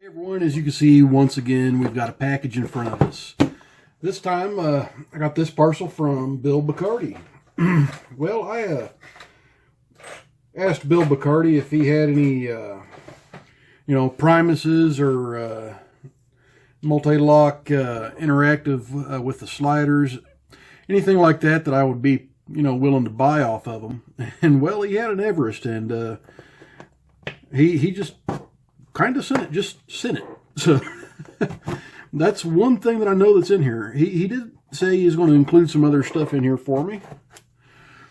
Everyone, as you can see, once again, we've got a package in front of us. This time, I got this parcel from Bill Bacardi. Well, I asked Bill Bacardi if he had any, Primuses or multi-lock interactive with the sliders, anything like that I would be, willing to buy off of him. And well, he had an Everest, and he just kind of sent it. So that's one thing that I know that's in here. He did say he's going to include some other stuff in here for me.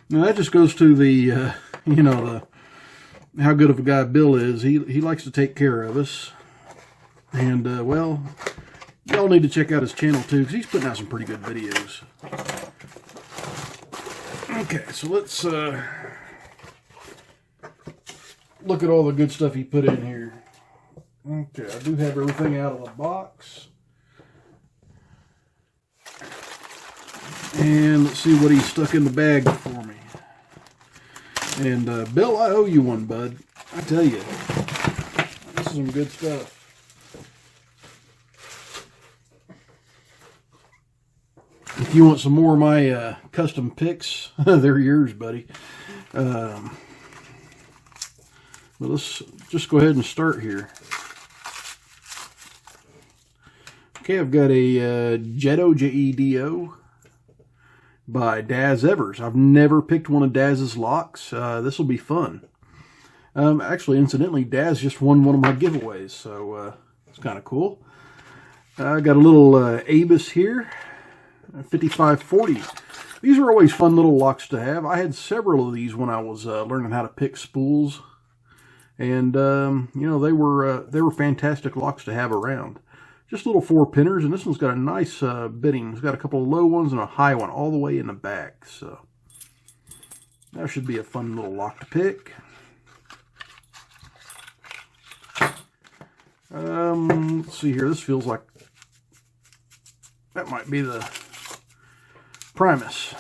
Now that just goes to the how good of a guy Bill is. He likes to take care of us. And well, y'all need to check out his channel too, because he's putting out some pretty good videos. Okay, so let's look at all the good stuff he put in here. Okay, I do have everything out of the box. And let's see what he stuck in the bag for me. And Bill, I owe you one, bud. I tell you, this is some good stuff. If you want some more of my custom picks, they're yours, buddy. But let's just go ahead and start here. Okay, I've got a Jedo, J-E-D-O, by Daz Evers. I've never picked one of Daz's locks. This will be fun. Actually, incidentally, Daz just won one of my giveaways, so it's kind of cool. I got a little Abus here, 5540. These are always fun little locks to have. I had several of these when I was learning how to pick spools, and they were fantastic locks to have around. Just little 4-pinners, and this one's got a nice bitting. It's got a couple of low ones and a high one all the way in the back. So that should be a fun little lock to pick. Let's see here. This feels like that might be the Primus.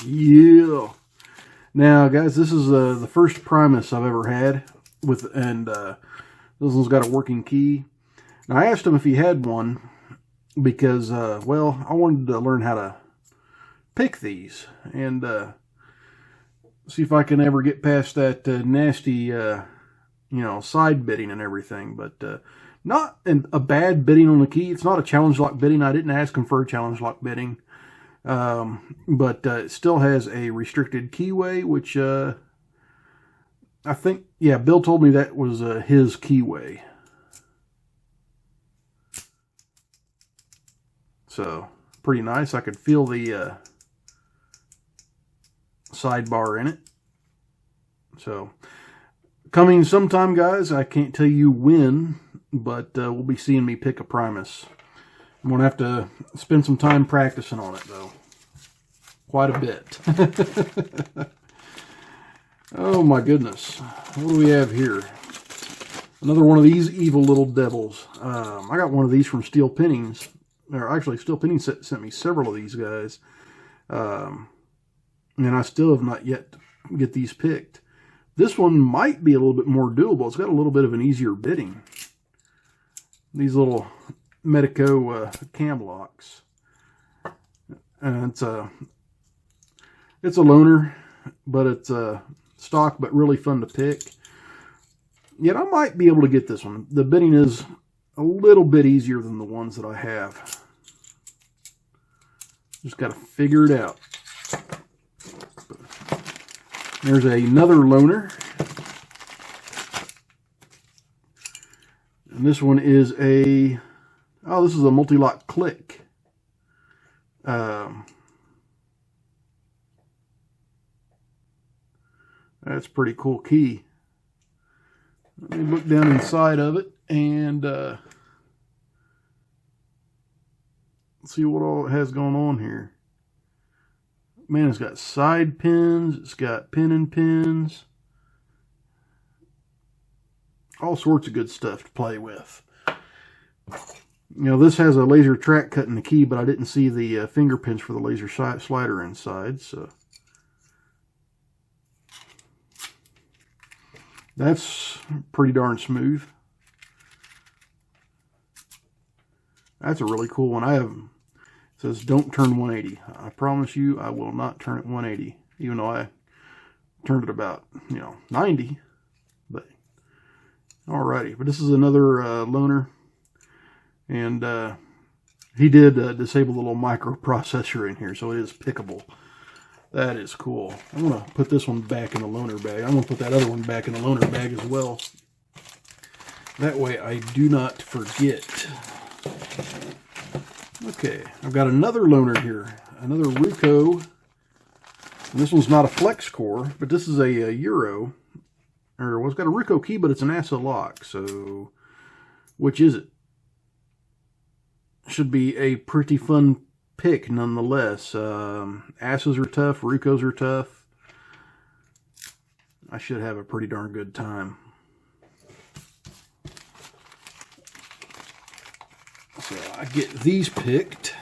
Yeah. Now, guys, this is the first Primus I've ever had and this one's got a working key. Now, I asked him if he had one because, well, I wanted to learn how to pick these and see if I can ever get past that nasty, side bitting and everything. But not a bad bitting on the key. It's not a challenge lock bitting. I didn't ask him for a challenge lock bitting. But it still has a restricted keyway, which I think, yeah, Bill told me that was his keyway. So, pretty nice. I could feel the sidebar in it. So, coming sometime, guys. I can't tell you when, but we'll be seeing me pick a Primus. I'm going to have to spend some time practicing on it, though. Quite a bit. Oh, my goodness. What do we have here? Another one of these evil little devils. I got one of these from Steel Pinnings. Or actually, Steel Pinnings sent me several of these guys. And I still have not yet get these picked. This one might be a little bit more doable. It's got a little bit of an easier bitting. These little Medico cam locks. And it's a loaner, but it's stock, but really fun to pick. Yet I might be able to get this one. The bitting is a little bit easier than the ones that I have. Just got to figure it out. There's another loaner. And this one is this is a multi-lock click. That's pretty cool key. Let me look down inside of it and see what all it has going on here. Man, it's got side pins, it's got pin and pins, all sorts of good stuff to play with. This has a laser track cut in the key, but I didn't see the finger pins for the laser slider inside, so that's pretty darn smooth. That's a really cool one. It says, don't turn 180. I promise you I will not turn it 180. Even though I turned it about, 90. But, alrighty. But this is another loaner. And he did disable the little microprocessor in here, so it is pickable. That is cool. I'm going to put this one back in the loaner bag. I'm going to put that other one back in the loaner bag as well. That way I do not forget. Okay, I've got another loaner here. Another Ruco. And this one's not a flex core, but this is a Euro. Well, it's got a Ruco key, but it's an Assa lock. So, which is it? Should be a pretty fun pick nonetheless. Assas are tough, Rucos are tough. I should have a pretty darn good time. So I get these picked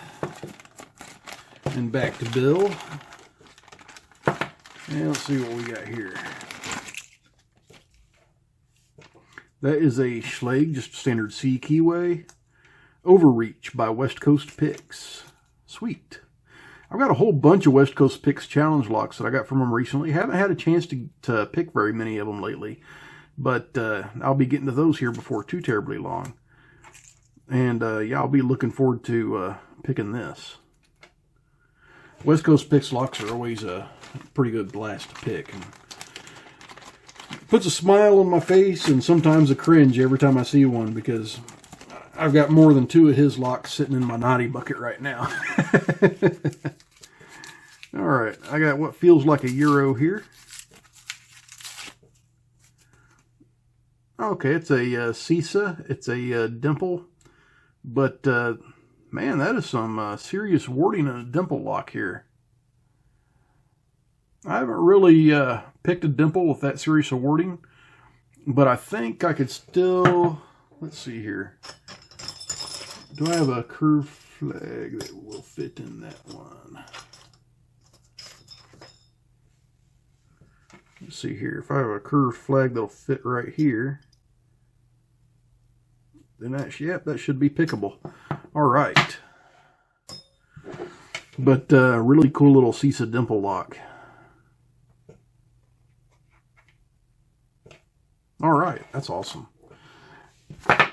and back to Bill. And let's see what we got here. That is a Schlage, just standard C keyway. Overreach by West Coast Picks. Sweet. I've got a whole bunch of West Coast Picks challenge locks that I got from them recently. Haven't had a chance to pick very many of them lately. But I'll be getting to those here before too terribly long. And yeah, I'll be looking forward to picking this. West Coast Picks locks are always a pretty good blast to pick. And puts a smile on my face and sometimes a cringe every time I see one, because I've got more than 2 of his locks sitting in my naughty bucket right now. Alright, I got what feels like a Euro here. Okay, it's a Assa. It's a dimple. But, man, that is some serious warding in a dimple lock here. I haven't really picked a dimple with that serious of warding. But I think I could still... Let's see here. Do I have a curved flag that will fit in that one? Let's see here. If I have a curved flag that'll fit right here, then that should be pickable. All right. But really cool little Assa dimple lock. All right, that's awesome.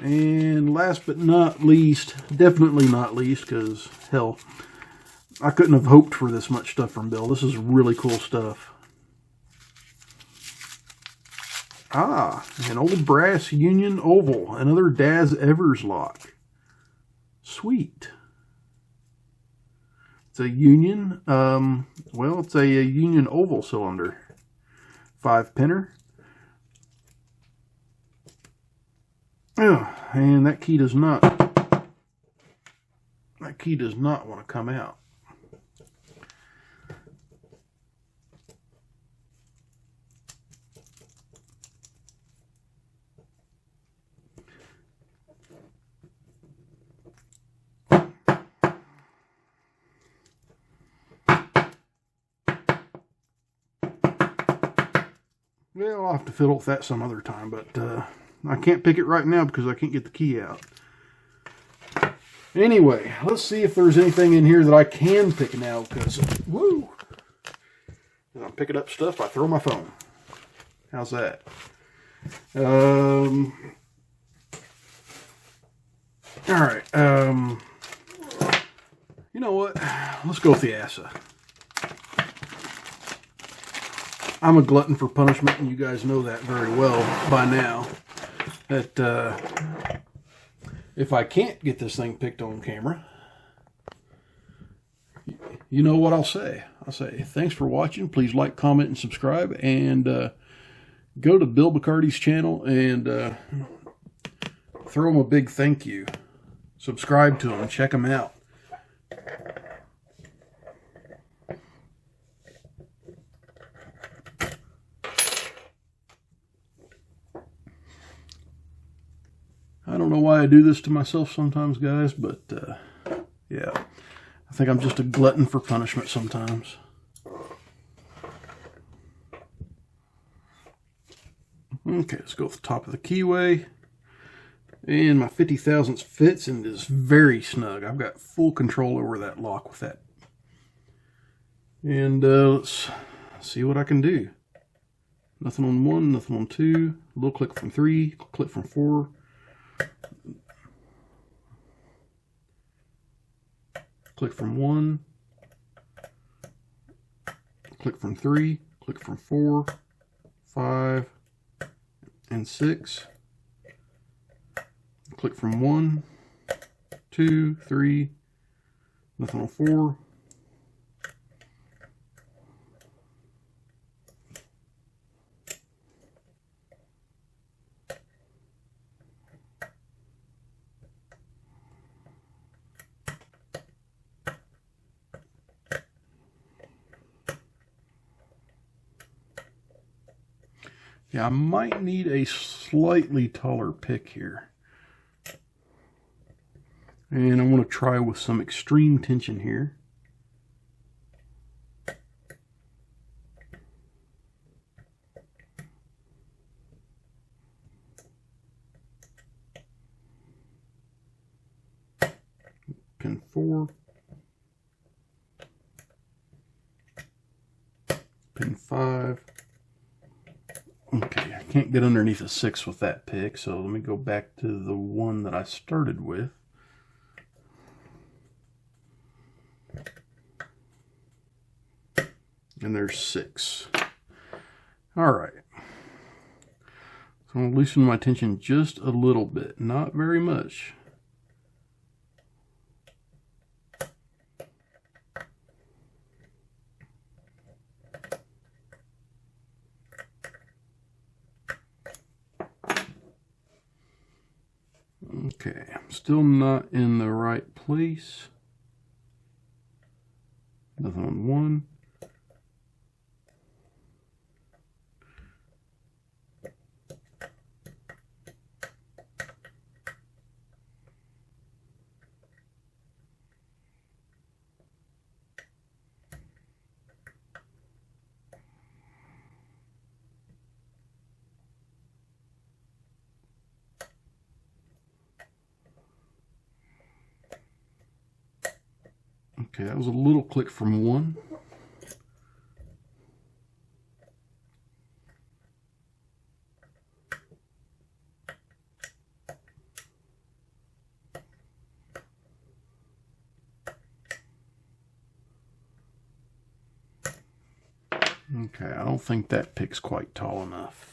And last but not least, definitely not least, because, hell, I couldn't have hoped for this much stuff from Bill. This is really cool stuff. Ah, an old brass Union Oval, another Daz Evers lock. Sweet. It's a Union, well, it's a Union Oval cylinder. 5-pinner. Oh, and that key does not want to come out. Well, I'll have to fiddle with that some other time, but I can't pick it right now because I can't get the key out. Anyway, let's see if there's anything in here that I can pick now, because, woo! When I'm picking up stuff, I throw my phone. How's that? Alright, you know what? Let's go with the Assa. I'm a glutton for punishment, and you guys know that very well by now. That if I can't get this thing picked on camera, you know what I'll say. I'll say, thanks for watching. Please like, comment, and subscribe. And go to Bill Bacardi's channel and throw him a big thank you. Subscribe to him. Check him out. I don't know why I do this to myself sometimes, guys, but yeah, I think I'm just a glutton for punishment sometimes. Okay, let's go with the top of the keyway. And my 50 thousandths fits and is very snug. I've got full control over that lock with that. And let's see what I can do. Nothing on 1, nothing on 2. A little click from 3, click from 4. Click from 1. Click from 3. Click from 4, 5, and 6. Click from 1, 2, 3, nothing on 4. Yeah, I might need a slightly taller pick here. And I want to try with some extreme tension here. Pin 4. Pin 5. Okay, I can't get underneath a 6 with that pick, so let me go back to the one that I started with. And there's 6. All right. So I'm going to loosen my tension just a little bit, not very much. Okay, I'm still not in the right place. Nothing on 1. Okay, that was a little click from 1. Okay, I don't think that pick's quite tall enough.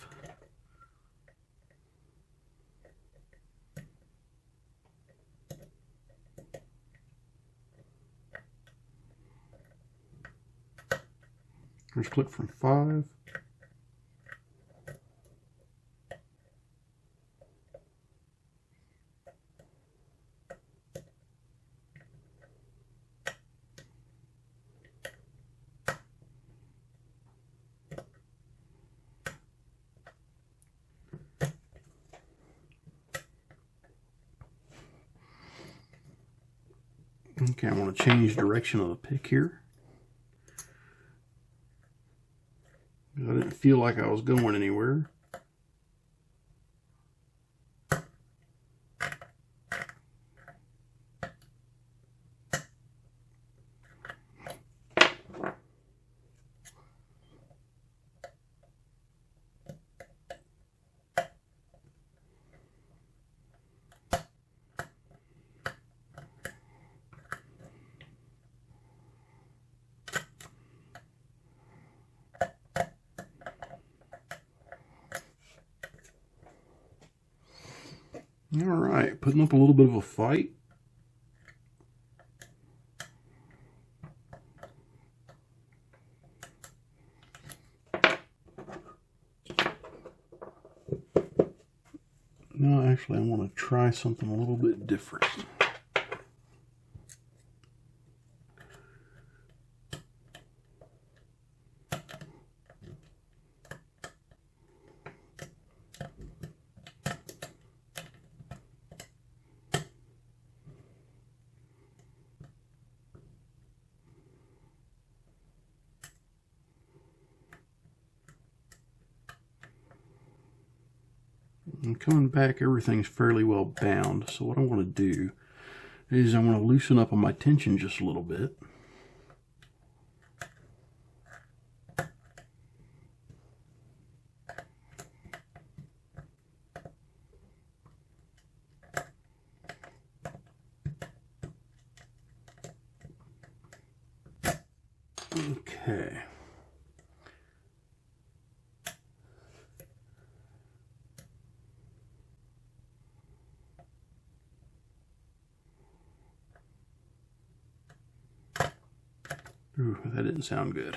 Here's click from 5. Okay, I want to change direction of the pick here. I didn't feel like I was going anywhere. All right, putting up a little bit of a fight. No, actually, I want to try something a little bit different. And coming back, everything's fairly well bound. So what I want to do is I want to loosen up on my tension just a little bit. Okay. Ooh, that didn't sound good.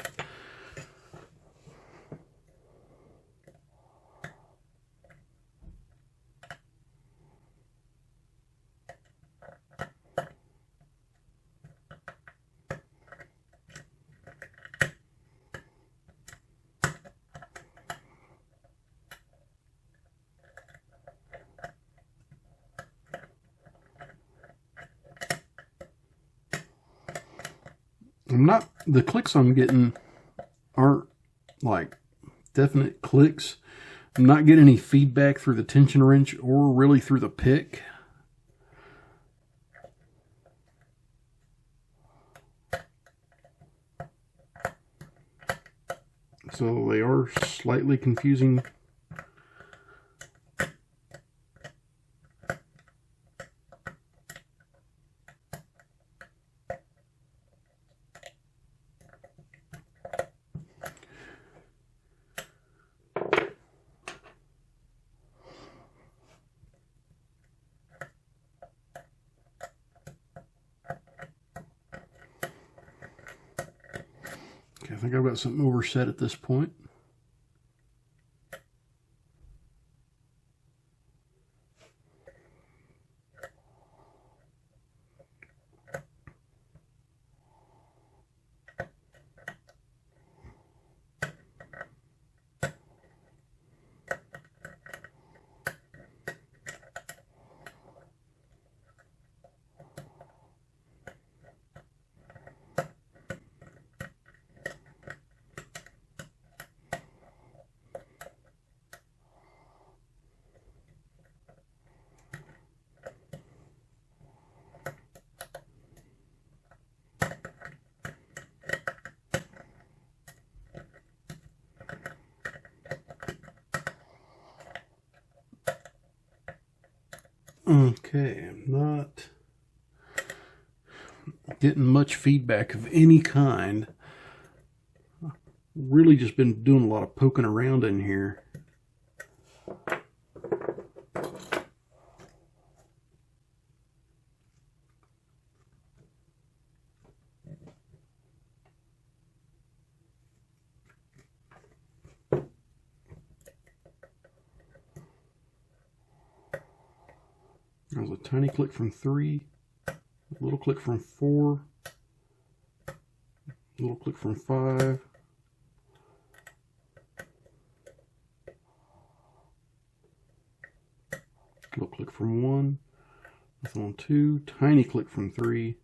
The clicks I'm getting aren't like definite clicks. I'm not getting any feedback through the tension wrench or really through the pick. So they are slightly confusing. Okay, I think I've got something overset at this point. Okay, I'm not getting much feedback of any kind. Really just been doing a lot of poking around in here. There's a tiny click from 3, a little click from 4, a little click from 5, little click from 1, nothing on 2, tiny click from 3,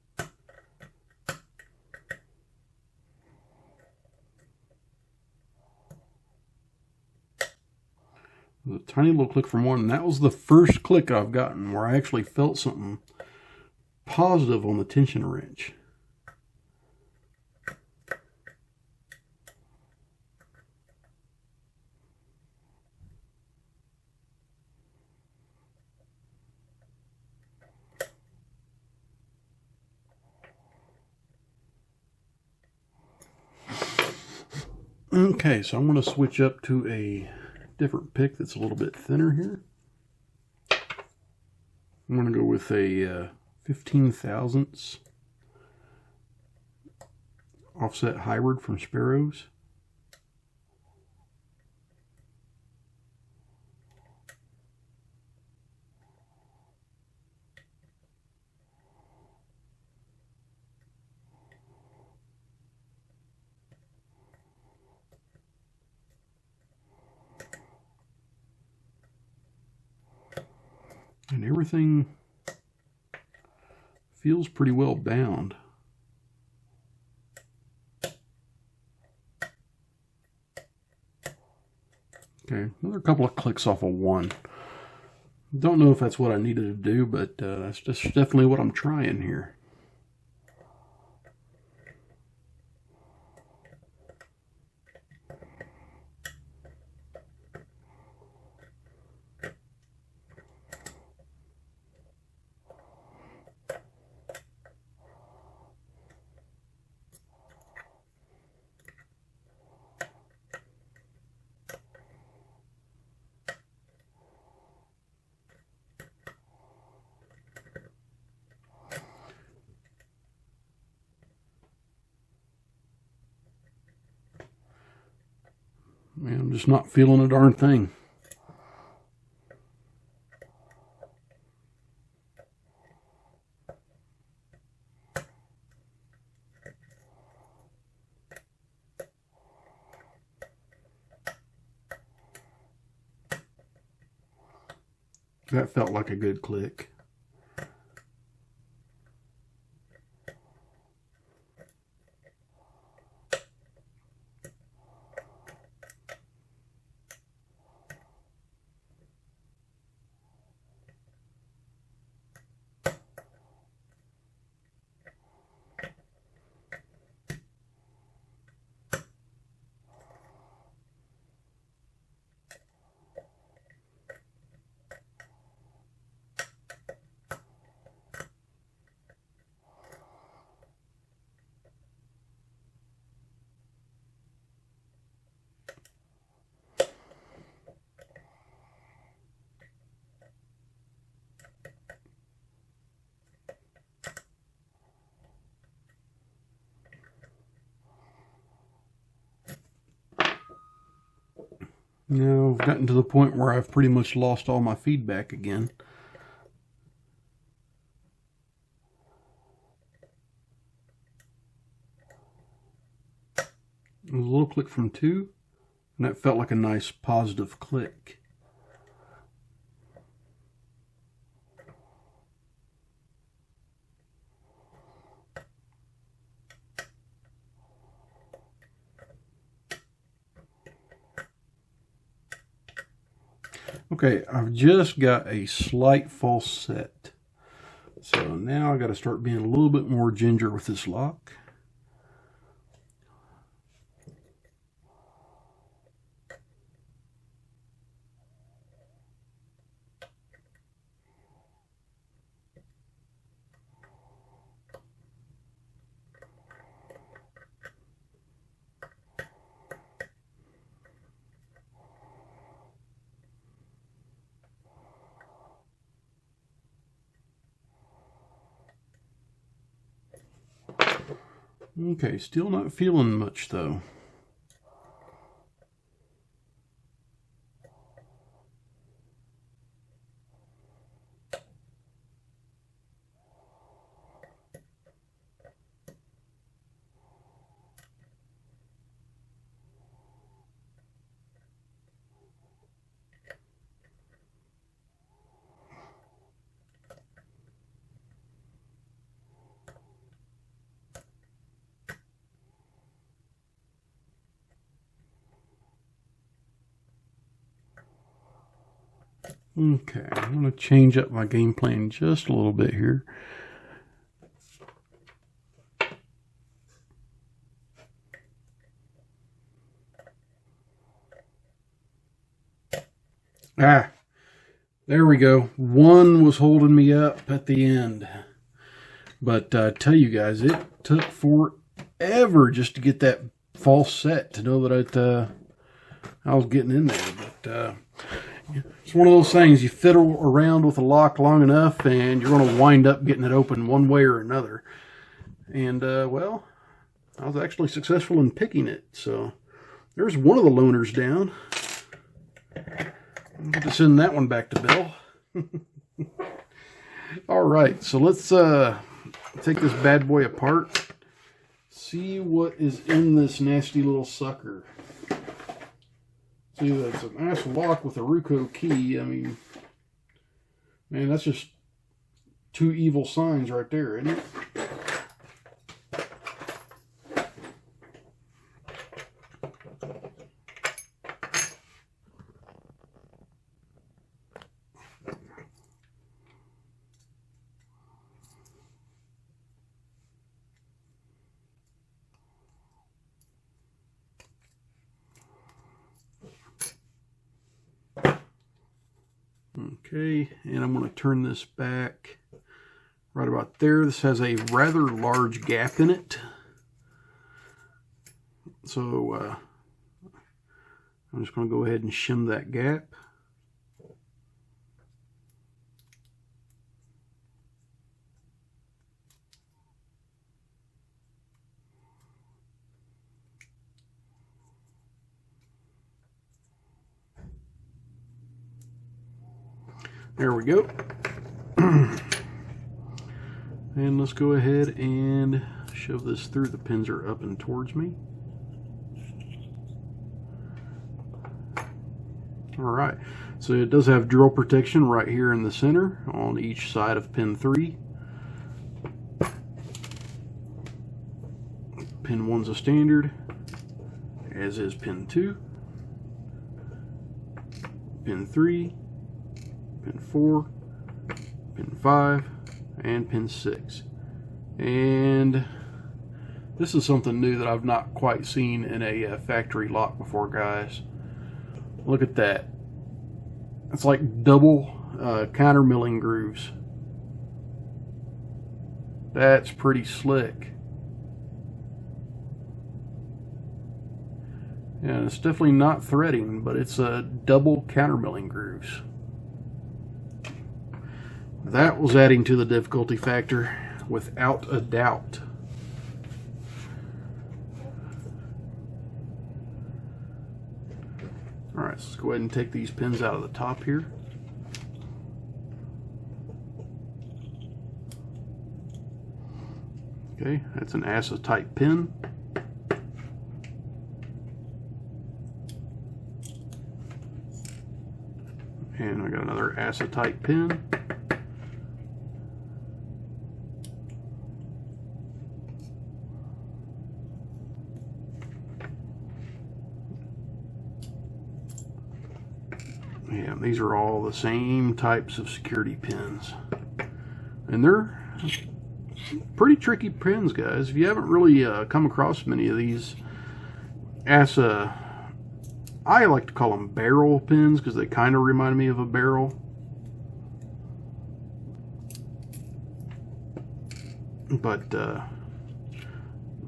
a tiny little click from 1, and that was the first click I've gotten where I actually felt something positive on the tension wrench. Okay, so I'm going to switch up to a different pick that's a little bit thinner here. I'm going to go with a 15 thousandths offset hybrid from Spp'd. And everything feels pretty well bound. Okay, another couple of clicks off of 1. Don't know if that's what I needed to do, but that's just definitely what I'm trying here. Man, I'm just not feeling a darn thing. That felt like a good click. Now I've gotten to the point where I've pretty much lost all my feedback again. It was a little click from 2, and that felt like a nice positive click. Okay, I've just got a slight false set. So now I got to start being a little bit more ginger with this lock. Okay, still not feeling much though. Okay, I'm going to change up my game plan just a little bit here. There we go. One was holding me up at the end. But I tell you guys, it took forever just to get that false set to know that I was getting in there. But it's one of those things, you fiddle around with a lock long enough and you're going to wind up getting it open one way or another. And, well, I was actually successful in picking it. So there's one of the loaners down. I'll have to send that one back to Bill. All right, so let's take this bad boy apart. See what is in this nasty little sucker. See, that's a nice lock with a Ruco key. I mean, man, that's just two evil signs right there, isn't it? Okay, and I'm going to turn this back right about there. This has a rather large gap in it. So I'm just going to go ahead and shim that gap. There we go. And let's go ahead and shove this through. The pins are up and towards me. Alright, so it does have drill protection right here in the center on each side of pin 3. Pin 1's a standard, as is pin 2, pin 3, pin 4, pin 5, and pin 6. And this is something new that I've not quite seen in a factory lock before, guys. Look at that. It's like double counter milling grooves. That's pretty slick. And it's definitely not threading, but it's a double counter milling grooves. That was adding to the difficulty factor without a doubt. Alright, so let's go ahead and take these pins out of the top here. Okay, that's an Assa type pin. And I got another Assa type pin. Yeah, these are all the same types of security pins. And they're pretty tricky pins, guys. If you haven't really come across many of these Assa, I like to call them barrel pins because they kind of remind me of a barrel. But a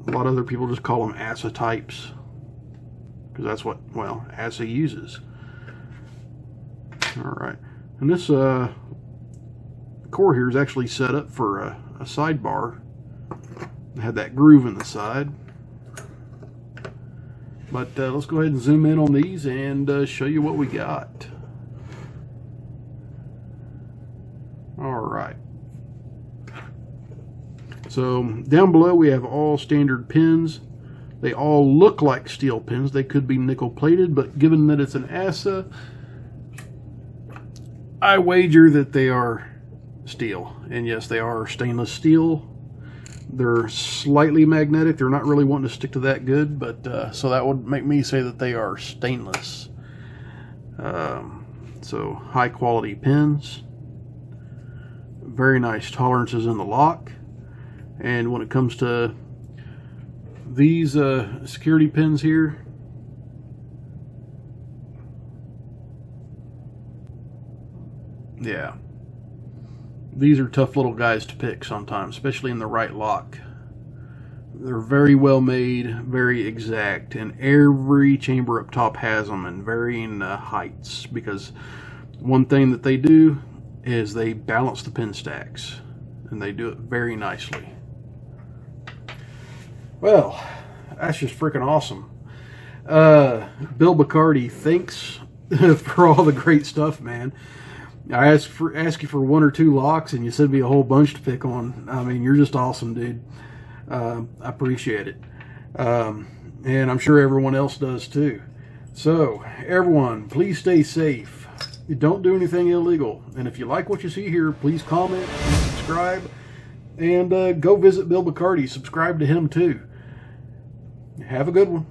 lot of other people just call them Assa types because that's what, well, Assa uses. Alright, and this core here is actually set up for a sidebar. It had that groove in the side. But let's go ahead and zoom in on these and show you what we got. Alright. So down below we have all standard pins. They all look like steel pins. They could be nickel plated, but given that it's an Assa, I wager that they are steel. And yes, they are stainless steel. They're slightly magnetic. They're not really wanting to stick to that good, but so that would make me say that they are stainless. So high quality pins. Very nice tolerances in the lock. And when it comes to these security pins here, yeah, these are tough little guys to pick sometimes, especially in the right lock. They're very well made, very exact, and every chamber up top has them in varying heights, because one thing that they do is they balance the pin stacks, and they do it very nicely. Well, that's just freaking awesome. Bill Bacardi, thanks for all the great stuff, man. I asked you for 1 or 2 locks, and you sent me a whole bunch to pick on. I mean, you're just awesome, dude. I appreciate it. And I'm sure everyone else does too. So, everyone, please stay safe. Don't do anything illegal. And if you like what you see here, please comment, subscribe, and go visit Bill Bacardi. Subscribe to him too. Have a good one.